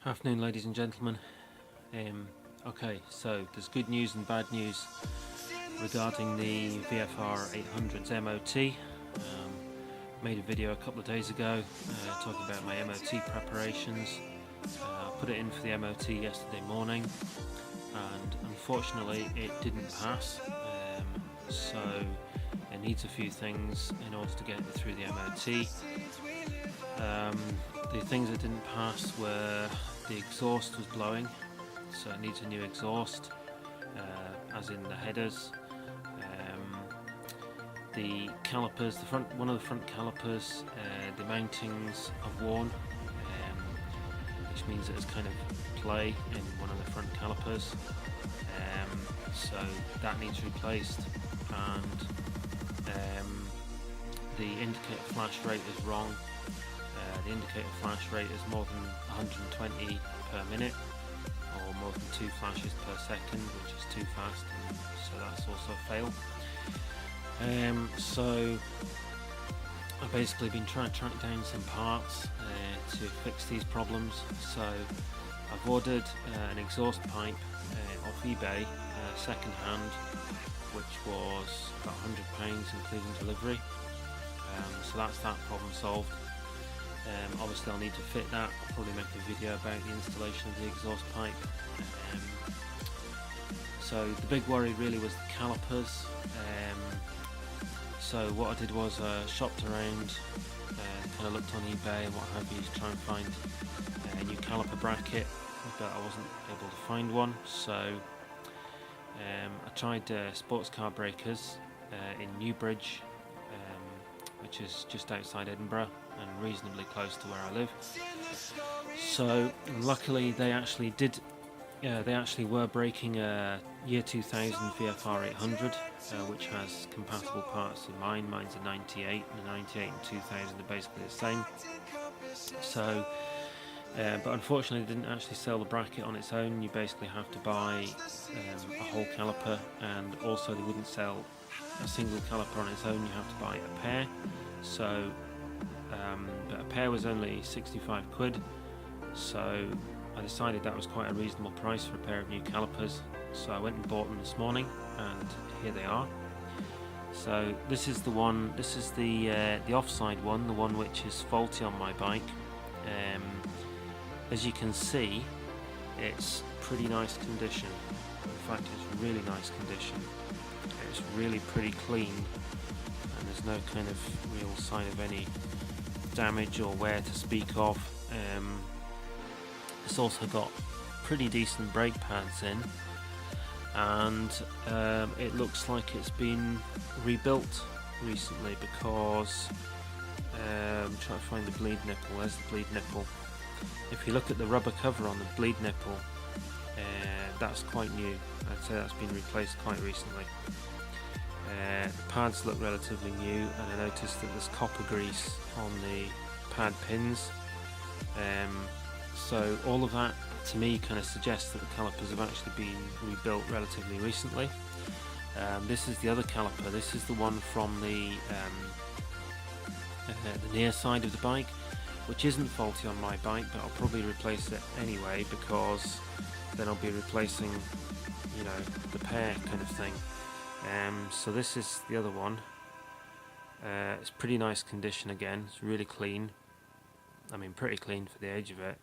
Afternoon, ladies and gentlemen. Okay, so there's good news and bad news regarding the Vfr800 MOT. Made a video a couple of days ago talking about my MOT preparations. I put it in for the MOT yesterday morning, and unfortunately it didn't pass. So it needs a few things in order to get it through the MOT. The things that didn't pass were the exhaust was blowing, so it needs a new exhaust, as in the headers. The calipers, one of the front calipers, the mountings are worn, which means that there's kind of play in one of the front calipers, so that needs replaced. And the indicator flash rate is wrong. The indicator flash rate is more than 120 per minute, or more than 2 flashes per second, which is too fast, and so that's also a fail. So I've basically been trying to track down some parts to fix these problems. So I've ordered an exhaust pipe off eBay, second hand, which was about £100 including delivery. So that's that problem solved. Obviously I'll need to fit that. I'll probably make a video about the installation of the exhaust pipe. So the big worry really was the calipers. So what I did was shopped around, kind of looked on eBay and what have you to try and find a new caliper bracket, but I wasn't able to find one. So I tried sports car breakers in Newbridge, which is just outside Edinburgh and reasonably close to where I live. So luckily they actually were breaking a year 2000 Vfr800, which has compatible parts in mine. Mine's a 98, and the 98 and 2000 are basically the same. So, but unfortunately they didn't actually sell the bracket on its own. You basically have to buy a whole caliper, and also they wouldn't sell a single caliper on its own. You have to buy a pair. So, but a pair was only 65 quid. So I decided that was quite a reasonable price for a pair of new calipers, so I went and bought them this morning, and here they are. So this is the one, this is the offside one, the one which is faulty on my bike. As you can see, it's pretty nice condition. In fact, it's really nice condition. It's really pretty clean, and there's no kind of real sign of any damage or wear to speak of. It's also got pretty decent brake pads in, and it looks like it's been rebuilt recently, because I'm trying to find the bleed nipple. There's the bleed nipple. If you look at the rubber cover on the bleed nipple, that's quite new. I'd say that's been replaced quite recently. The pads look relatively new, and I noticed that there's copper grease on the pad pins. So all of that to me kind of suggests that the calipers have actually been rebuilt relatively recently. This is the other caliper. This is the one from the near side of the bike, which isn't faulty on my bike, but I'll probably replace it anyway, because then I'll be replacing, you know, the pair kind of thing. So this is the other one. It's pretty nice condition again. It's really clean. I mean, pretty clean for the age of it.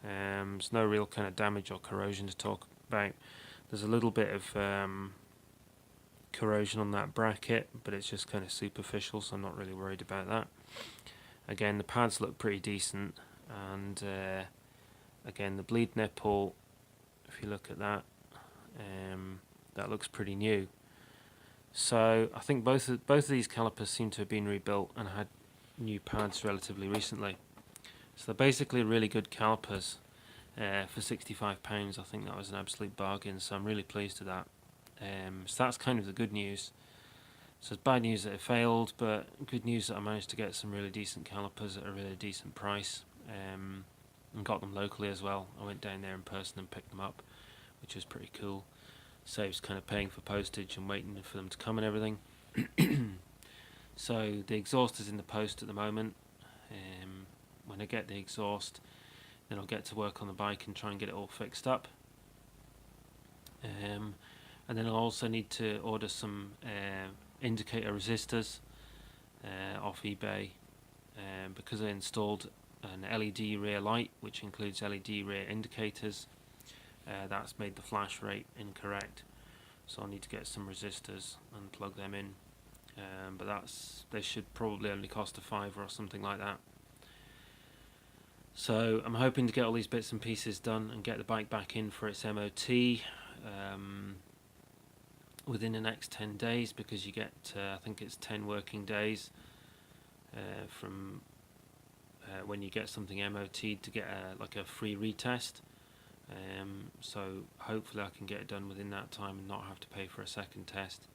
There's no real kind of damage or corrosion to talk about. There's a little bit of corrosion on that bracket, but it's just kind of superficial, so I'm not really worried about that. Again, the pads look pretty decent, and again, the bleed nipple, if you look at that, that looks pretty new. So I think both of these calipers seem to have been rebuilt and had new pads relatively recently. So they're basically really good calipers for £65. I think that was an absolute bargain, so I'm really pleased with that. So that's kind of the good news. So it's bad news that it failed, but good news that I managed to get some really decent calipers at a really decent price, and got them locally as well. I went down there in person and picked them up, which was pretty cool. Saves kind of paying for postage and waiting for them to come and everything. So the exhaust is in the post at the moment. When I get the exhaust, then I'll get to work on the bike and try and get it all fixed up. And then I'll also need to order some indicator resistors off eBay, because I installed an LED rear light which includes LED rear indicators. That's made the flash rate incorrect, so I'll need to get some resistors and plug them in, but they should probably only cost £5 or something like that. So I'm hoping to get all these bits and pieces done and get the bike back in for its MOT within the next 10 days, because you get I think it's 10 working days from when you get something MOT'd to get like a free retest. So hopefully I can get it done within that time and not have to pay for a second test.